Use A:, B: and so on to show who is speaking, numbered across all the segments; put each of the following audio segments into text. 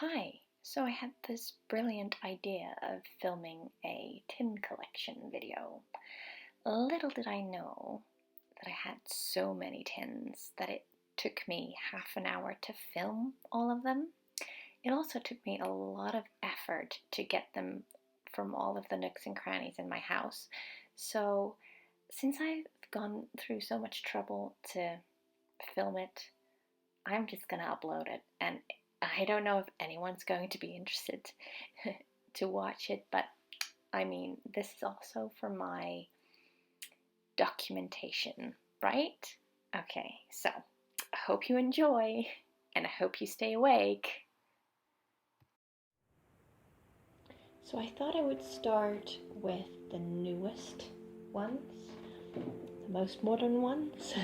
A: Hi, so I had this brilliant idea of filming a tin collection video. Little did I know that I had so many tins that it took me half an hour to film all of them. It also took me a lot of effort to get them from all of the nooks and crannies in my house. So, since I've gone through so much trouble to film it, I'm just gonna upload it, and I don't know if anyone's going to be interested to watch it, but I mean, this is also for my documentation, right? Okay, so I hope you enjoy, and I hope you stay awake. So I thought I would start with the newest ones, the most modern ones.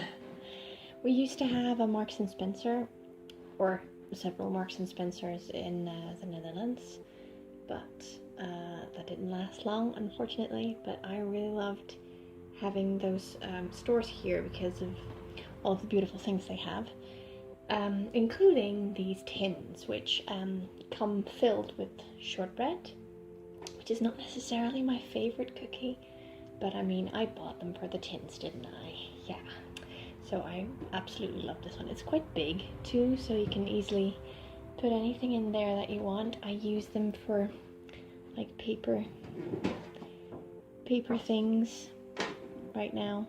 A: We used to have a Marks and Spencer, or several Marks and Spencers in the Netherlands, but that didn't last long, unfortunately. But I really loved having those stores here because of all of the beautiful things they have, including these tins, which come filled with shortbread, which is not necessarily my favorite cookie, but I mean, I bought them for the tins, didn't I? Yeah. So I absolutely love this one. It's quite big too, so you can easily put anything in there that you want. I use them for like paper things right now.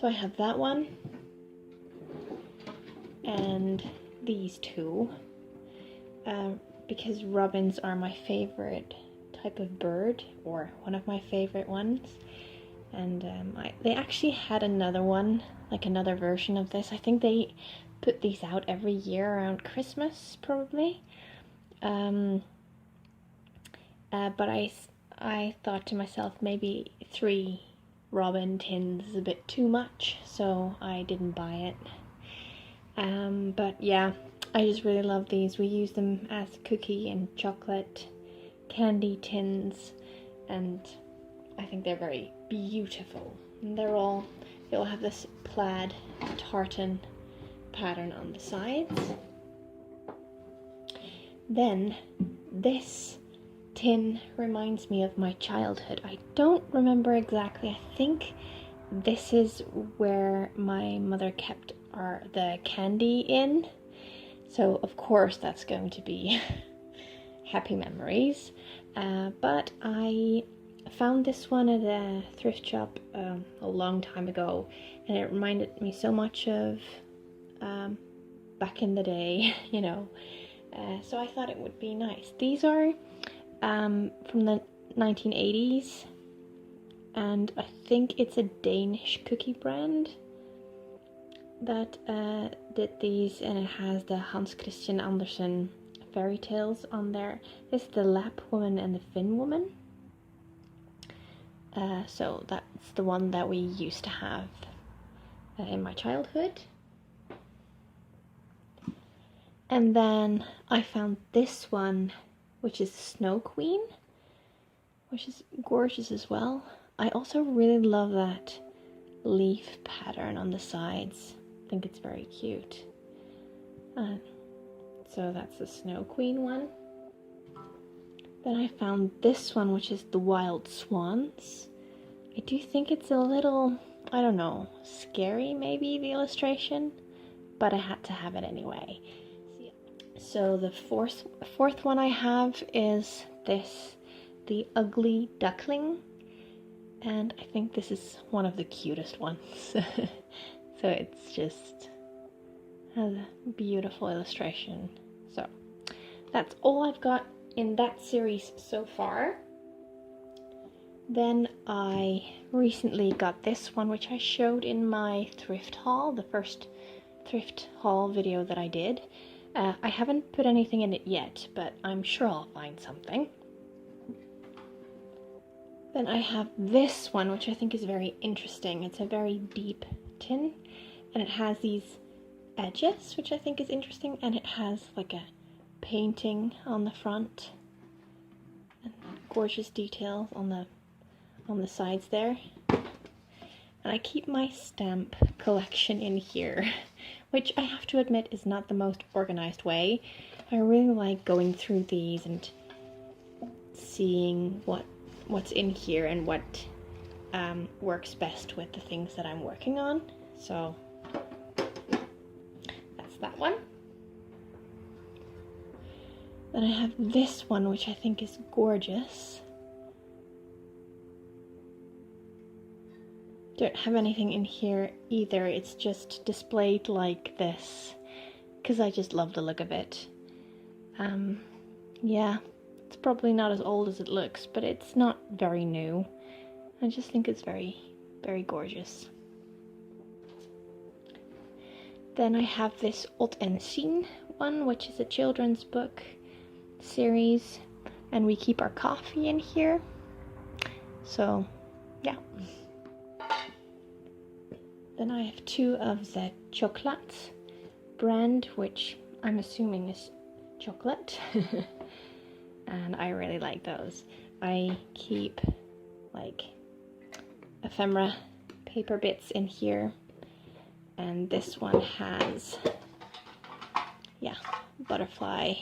A: So I have that one and these two because robins are my favorite type of bird, or one of my favorite ones. And they actually had another one, like another version of this. I think they put these out every year around Christmas, probably. But I thought to myself, maybe 3 robin tins is a bit too much, so I didn't buy it. But yeah, I just really love these. We use them as cookie and chocolate candy tins, and I think they're very beautiful. And they all have this plaid tartan pattern on the sides. Then this tin reminds me of my childhood. I don't remember exactly. I think this is where my mother kept the candy in. So of course that's going to be happy memories. But I found this one at a thrift shop a long time ago, and it reminded me so much of back in the day, you know. So I thought it would be nice. These are from the 1980s, and I think it's a Danish cookie brand that did these, and it has the Hans Christian Andersen fairy tales on there. This is the Lapp woman and the Finn woman. So that's the one that we used to have in my childhood. And then I found this one, which is Snow Queen, which is gorgeous as well. I also really love that leaf pattern on the sides. I think it's very cute. So that's the Snow Queen one. Then I found this one, which is the Wild Swans. I do think it's a little, I don't know, scary maybe, the illustration, but I had to have it anyway. So the fourth one I have is this, the Ugly Duckling, and I think this is one of the cutest ones. So it's just has a beautiful illustration. So that's all I've got in that series so far. Then I recently got this one, which I showed in my thrift haul, the first thrift haul video that I did. I haven't put anything in it yet, but I'm sure I'll find something. Then I have this one, which I think is very interesting. It's a very deep tin, and it has these edges, which I think is interesting, and it has like a painting on the front and gorgeous details on the sides there. And I keep my stamp collection in here, which I have to admit is not the most organized way, I really like going through these and seeing what's in here and what works best with the things that I'm working on. So that's that one. Then I have this one, which I think is gorgeous. Don't have anything in here either, it's just displayed like this because I just love the look of it. Yeah, it's probably not as old as it looks, but it's not very new. I just think it's very, very gorgeous. Then I have this Alt en Zien one, which is a children's book series, and we keep our coffee in here. So, yeah. Then I have two of the chocolate brand, which I'm assuming is chocolate. And I really like those. I keep like ephemera paper bits in here, and this one has, yeah, butterfly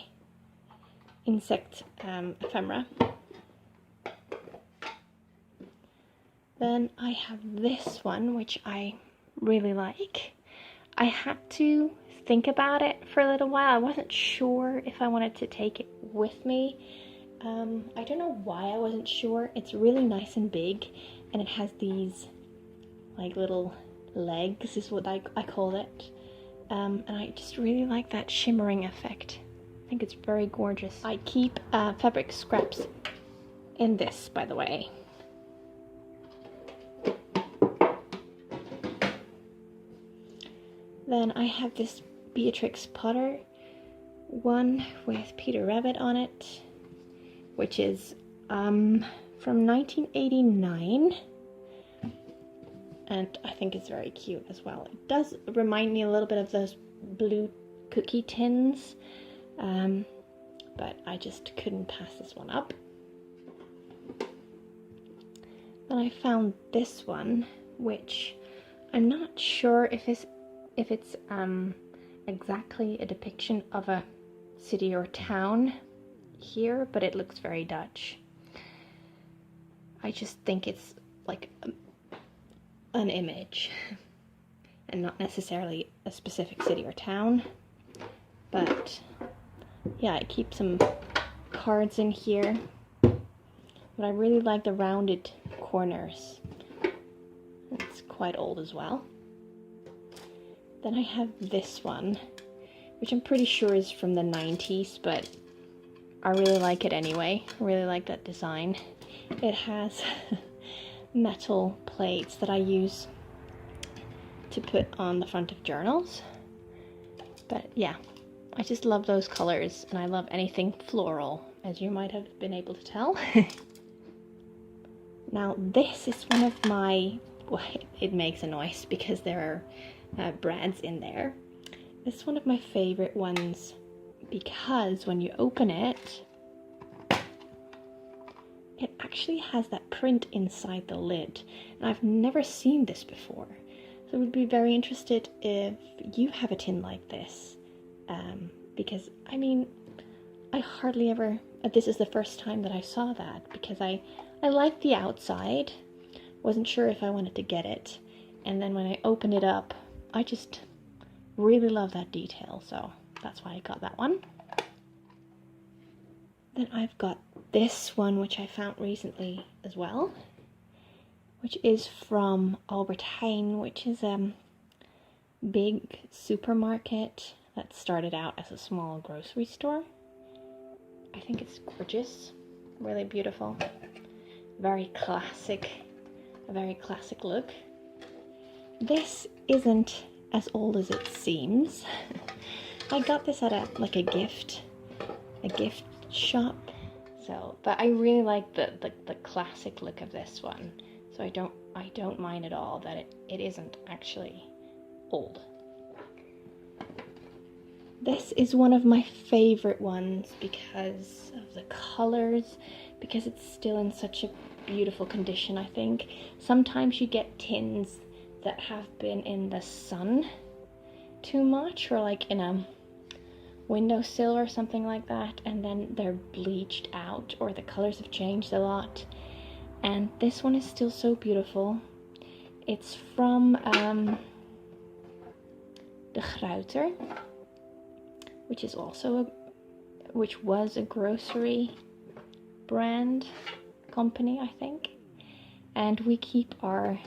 A: insect ephemera. Then I have this one, which I really like. I had to think about it for a little while. I wasn't sure if I wanted to take it with me. I don't know why I wasn't sure. It's really nice and big, and it has these like little legs is what I call it. And I just really like that shimmering effect. I think it's very gorgeous. I keep fabric scraps in this, by the way. Then I have this Beatrix Potter one with Peter Rabbit on it, which is from 1989, and I think it's very cute as well. It does remind me a little bit of those blue cookie tins, but I just couldn't pass this one up. Then I found this one, which I'm not sure if it's exactly a depiction of a city or town here, but it looks very Dutch. I just think it's like an image and not necessarily a specific city or town. But yeah, I keep some cards in here, but I really like the rounded corners. It's quite old as well. Then I have this one, which I'm pretty sure is from the 90s, but I really like it anyway. I really like that design. It has metal plates that I use to put on the front of journals. But yeah, I just love those colors, and I love anything floral, as you might have been able to tell. Now this is one of my, well, it makes a noise because there are brads in there. This is one of my favorite ones because when you open it, it actually has that print inside the lid, and I've never seen this before. So I would be very interested if you have a tin like this, because I mean, I hardly ever, this is the first time that I saw that, because I liked the outside, wasn't sure if I wanted to get it, and then when I opened it up, I just really love that detail, so that's why I got that one. Then I've got this one, which I found recently as well, which is from Albert Heijn, which is a big supermarket that started out as a small grocery store. I think it's gorgeous, really beautiful, very classic, a very classic look. This isn't as old as it seems. I got this at a gift shop. So, but I really like the classic look of this one. So I don't mind at all that it isn't actually old. This is one of my favorite ones because of the colors, because it's still in such a beautiful condition, I think. Sometimes you get tins that have been in the sun too much, or like in a windowsill or something like that, and then they're bleached out, or the colors have changed a lot. And this one is still so beautiful. It's from De Gruyter, which was a grocery brand company, I think. And we keep our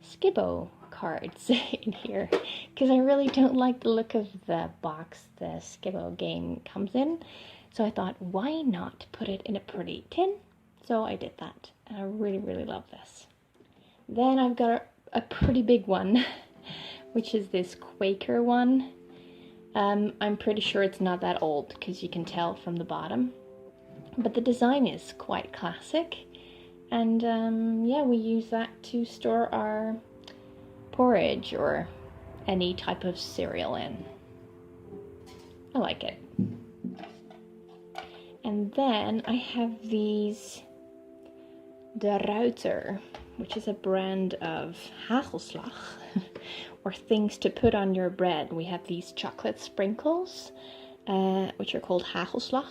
A: Skibbo cards in here because I really don't like the look of the box the Skibbo game comes in. So I thought, why not put it in a pretty tin? So I did that, and I really, really love this. Then I've got a pretty big one, which is this Quaker one. I'm pretty sure it's not that old because you can tell from the bottom. But the design is quite classic. And yeah, we use that to store our porridge or any type of cereal in. I like it. And then I have these De Ruiter, which is a brand of hagelslag, or things to put on your bread. We have these chocolate sprinkles, which are called hagelslag.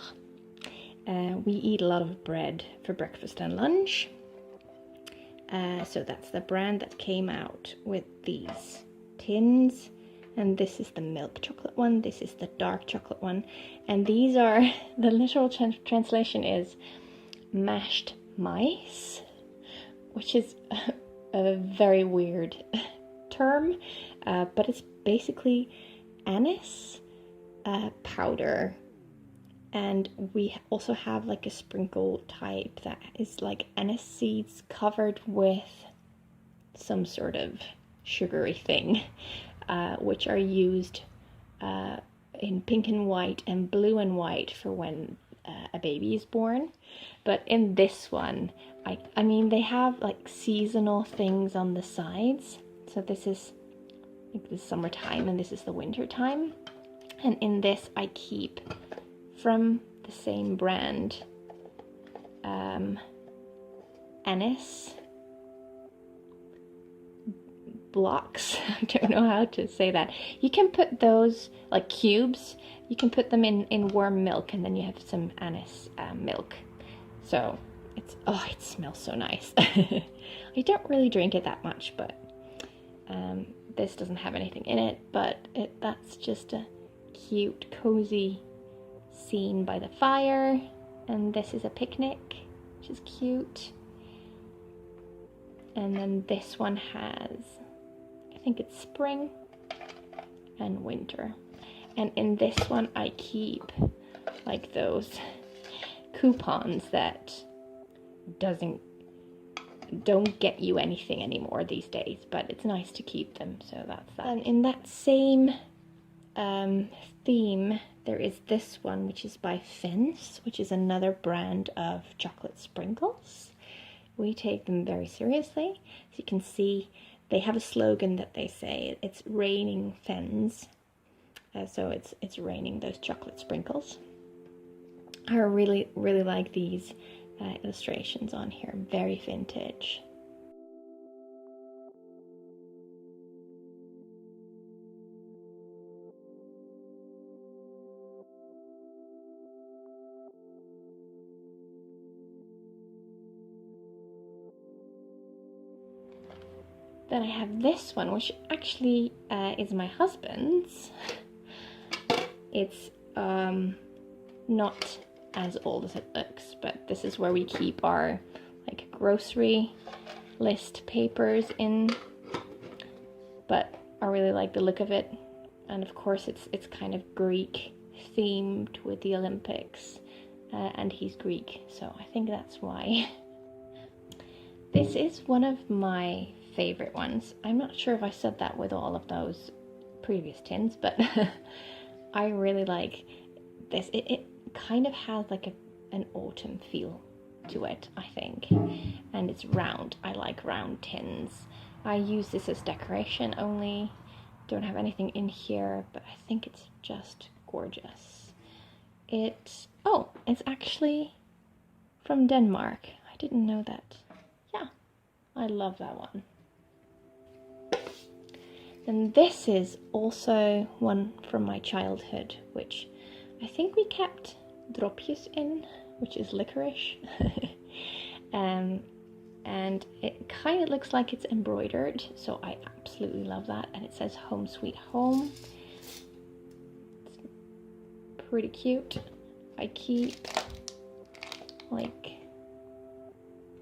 A: We eat a lot of bread for breakfast and lunch. So that's the brand that came out with these tins. And this is the milk chocolate one. This is the dark chocolate one. And these are, the literal translation is mashed mice, which is a very weird term. But it's basically anise powder. And we also have like a sprinkle type that is like anise seeds covered with some sort of sugary thing, which are used in pink and white and blue and white for when a baby is born. But in this one, I mean, they have like seasonal things on the sides. So this is like the summertime and this is the winter time. And in this I keep, from the same brand, anise blocks. I don't know how to say that. You can put those like cubes, you can put them in warm milk, and then you have some anise milk. So it's, oh, it smells so nice. I don't really drink it that much, but this doesn't have anything in it, but that's just a cute, cozy scene by the fire. And this is a picnic, which is cute. And then this one has, I think it's spring and winter. And in this one I keep like those coupons that don't get you anything anymore these days, but it's nice to keep them. So that's that. And in that same theme, there is this one, which is by Fence, which is another brand of chocolate sprinkles. We take them very seriously. So you can see they have a slogan that they say, it's raining Fens. So it's raining those chocolate sprinkles. I really, really like these illustrations on here, very vintage. Then I have this one, which actually is my husband's. It's not as old as it looks, but this is where we keep our like grocery list papers in. But I really like the look of it, and of course it's kind of Greek themed with the Olympics, and he's Greek, so I think that's why. This is one of my favorite ones. I'm not sure if I said that with all of those previous tins, but I really like this. It kind of has like an autumn feel to it, I think. And it's round. I like round tins. I use this as decoration only. Don't have anything in here, but I think it's just gorgeous. It's actually from Denmark. I didn't know that. Yeah, I love that one. And this is also one from my childhood, which I think we kept dropjes in, which is licorice. And it kind of looks like it's embroidered, so I absolutely love that. And it says Home Sweet Home. It's pretty cute. I keep like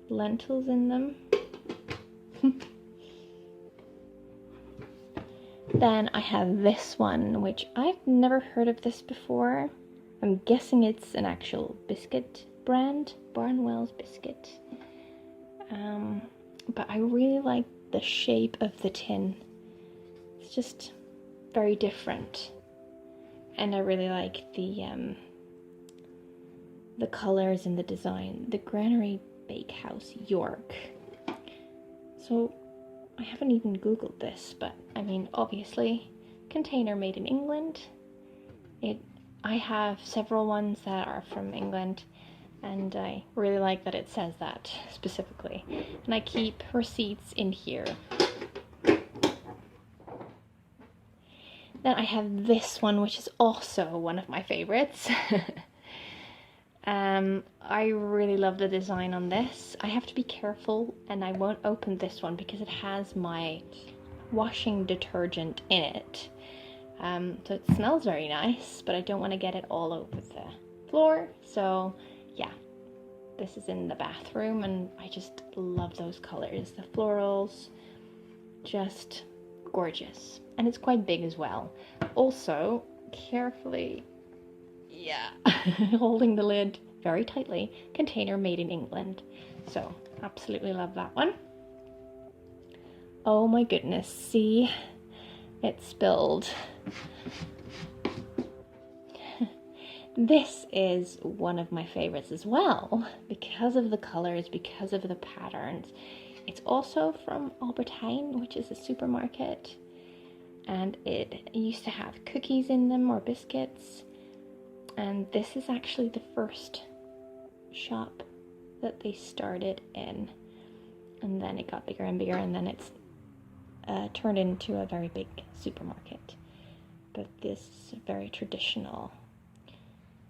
A: lentils in them. Then I have this one, which I've never heard of this before. I'm guessing it's an actual biscuit brand, Barnwell's biscuit. But I really like the shape of the tin. It's just very different. And I really like the colors and the design. The Granary Bakehouse, York. So I haven't even googled this, but I mean, obviously, container made in England. I have several ones that are from England, and I really like that it says that specifically. And I keep receipts in here. Then I have this one, which is also one of my favorites. I really love the design on this. I have to be careful, and I won't open this one because it has my washing detergent in it. So it smells very nice, but I don't want to get it all over the floor. So yeah, this is in the bathroom, and I just love those colors. The florals, just gorgeous. And it's quite big as well. Also, carefully, yeah, holding the lid very tightly, container made in England. So absolutely love that one. Oh my goodness, see, it spilled. This is one of my favorites as well, because of the colors, because of the patterns. It's also from Albert Heijn, which is a supermarket, and it used to have cookies in them or biscuits. And this is actually the first shop that they started in, and then it got bigger and bigger, and then it's turned into a very big supermarket. But this is very traditional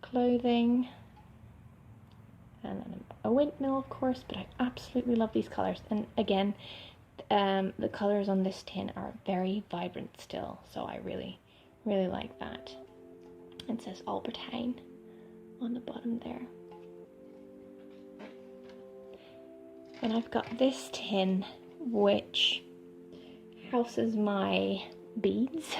A: clothing, and then a windmill, of course. But I absolutely love these colors, and again, the colors on this tin are very vibrant still, so I really like that. It says Albert Heijn on the bottom there. And I've got this tin which houses my beads.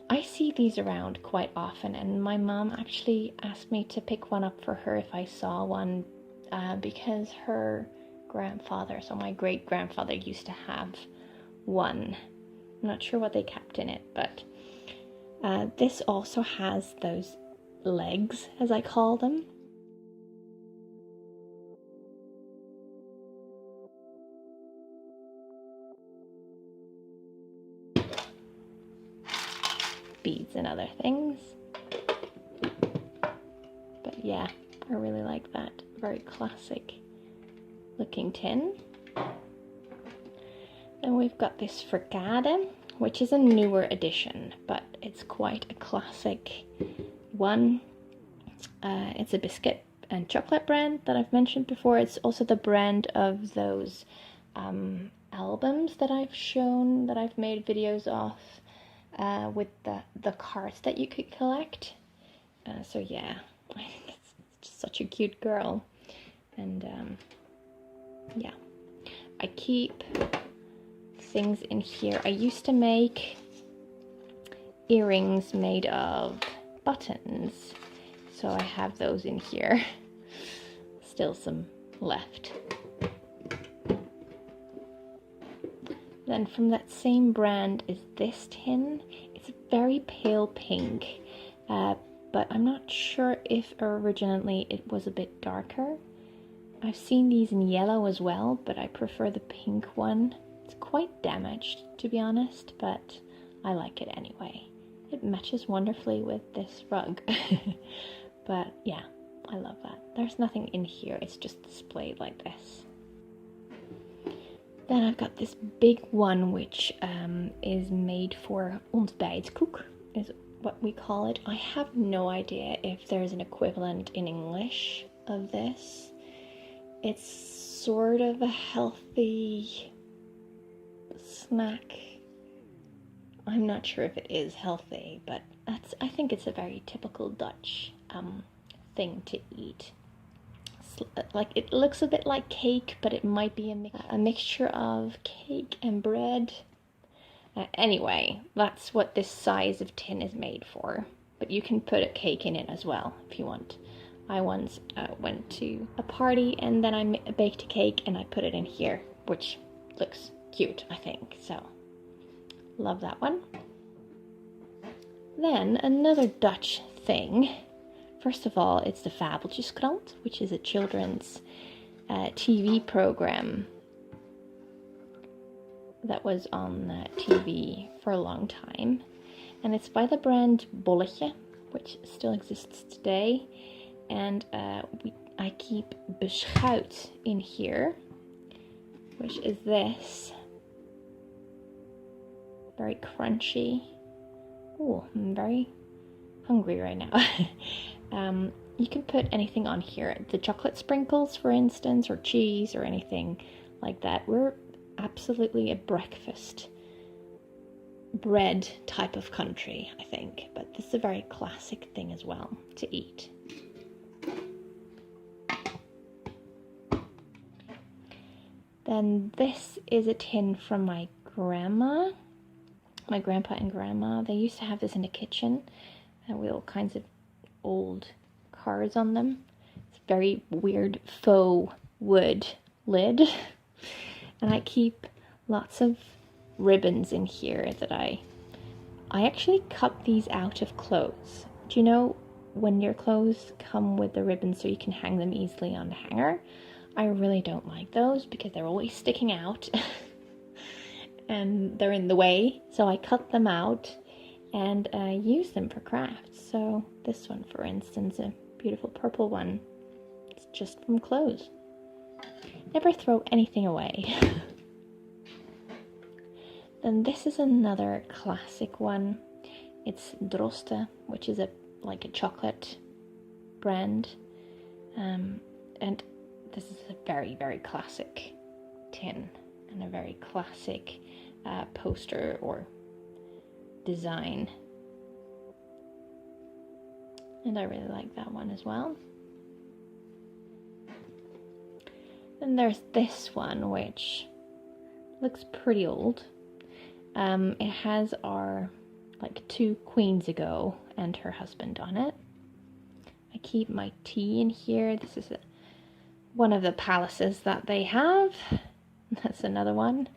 A: I see these around quite often, and my mom actually asked me to pick one up for her if I saw one, because her grandfather, so my great grandfather, used to have one. I'm not sure what they kept in it, but this also has those legs, as I call them. Beads and other things. But yeah, I really like that very classic looking tin. Then we've got this Frigade, which is a newer edition, but it's quite a classic one. It's a biscuit and chocolate brand that I've mentioned before. It's also the brand of those albums that I've shown, that I've made videos of, with the cards that you could collect. So yeah, I think it's just such a cute girl. And yeah, I keep things in here. I used to make earrings made of buttons, so I have those in here. Still some left. Then from that same brand is this tin. It's very pale pink, but I'm not sure if originally it was a bit darker. I've seen these in yellow as well, but I prefer the pink one. It's quite damaged, to be honest, but I like it anyway. It matches wonderfully with this rug. But yeah, I love that. There's nothing in here, it's just displayed like this. Then I've got this big one, which is made for ontbijtkoek. Is what we call it. I have no idea if there's an equivalent in English of this. It's sort of a healthy snack. I'm not sure if it is healthy, but I think it's a very typical Dutch thing to eat. Like, it looks a bit like cake, but it might be a mixture of cake and bread. Anyway, that's what this size of tin is made for. But you can put a cake in it as well if you want. I once went to a party and then I baked a cake and I put it in here, which looks cute, I think. So, love that one. Then another Dutch thing. First of all, it's the Fabeltjeskrant, which is a children's TV program that was on TV for a long time. And it's by the brand Bolletje, which still exists today. And I keep beschuit in here, which is this. Very crunchy. Oh, I'm very hungry right now. You can put anything on here. The chocolate sprinkles, for instance, or cheese or anything like that. We're absolutely a breakfast bread type of country, I think. But this is a very classic thing as well to eat. Then this is a tin from my grandma. My grandpa and grandma, they used to have this in the kitchen with all kinds of old cards on them. It's a very weird faux wood lid. And I keep lots of ribbons in here that I actually cut these out of clothes. Do you know when your clothes come with the ribbons so you can hang them easily on the hanger? I really don't like those because they're always sticking out and they're in the way. So I cut them out and use them for crafts. So this one, for instance, a beautiful purple one, it's just from clothes. Never throw anything away. Then this is another classic one. It's Droste, which is like a chocolate brand. And this is a very, very classic tin and a very classic poster or design. And I really like that one as well. Then there's this one, which looks pretty old. It has our, like, 2 queens ago and her husband on it. I keep my tea in here. This is one of the palaces that they have. That's another one.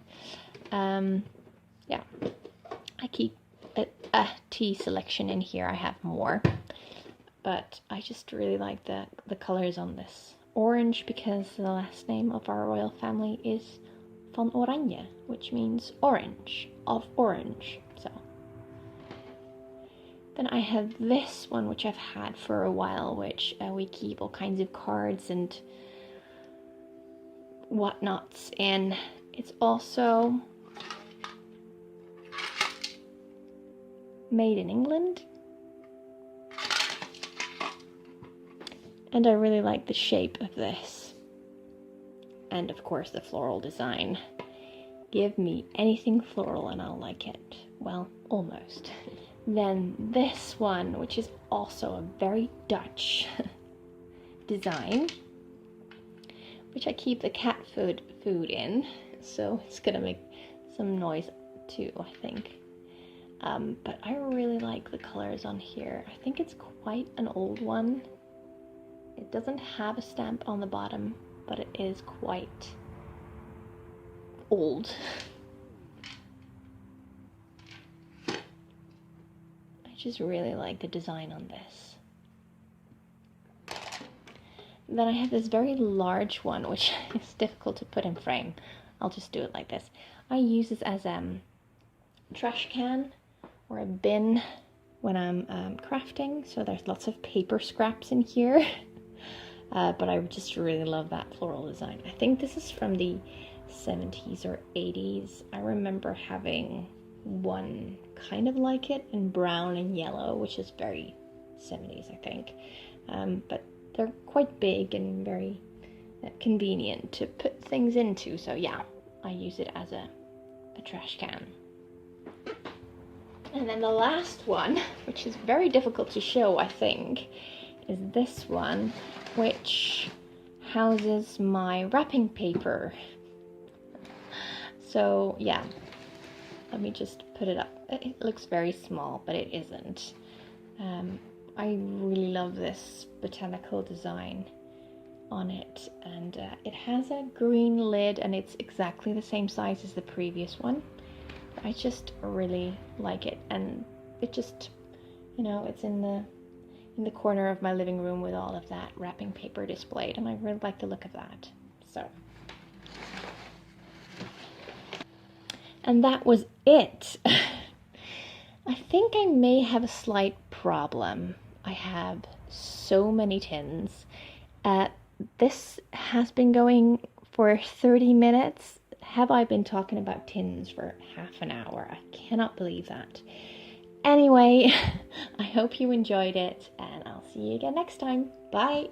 A: Yeah, I keep a tea selection in here. I have more, but I just really like the colors on this. Orange, because the last name of our royal family is van Oranje, which means orange, of orange. So then I have this one, which I've had for a while, which we keep all kinds of cards and whatnots in. It's also made in England. And I really like the shape of this. And of course the floral design. Give me anything floral and I'll like it. Well, almost. Then this one, which is also a very Dutch design, which I keep the cat food in, so it's gonna make some noise too, I think. But I really like the colors on here. I think it's quite an old one. It doesn't have a stamp on the bottom, but it is quite old. I just really like the design on this. Then I have this very large one, which is difficult to put in frame. I'll just do it like this. I use this as a trash can or a bin when I'm crafting, so there's lots of paper scraps in here. But I just really love that floral design. I think this is from the 70s or 80s. I remember having one kind of like it in brown and yellow, which is very 70s, I think. But they're quite big and very convenient to put things into. So yeah, I use it as a trash can. And then the last one, which is very difficult to show, I think, is this one, which houses my wrapping paper. So yeah, let me just put it up. It looks very small, but it isn't. I really love this botanical design on it, and it has a green lid, and it's exactly the same size as the previous one. I just really like it, and it just, it's in the corner of my living room with all of that wrapping paper displayed, and I really like the look of that. So, and that was it. I think I may have a slight problem. I have so many tins. This has been going for 30 minutes. Have I been talking about tins for half an hour? I cannot believe that. Anyway, I hope you enjoyed it, and I'll see you again next time. Bye!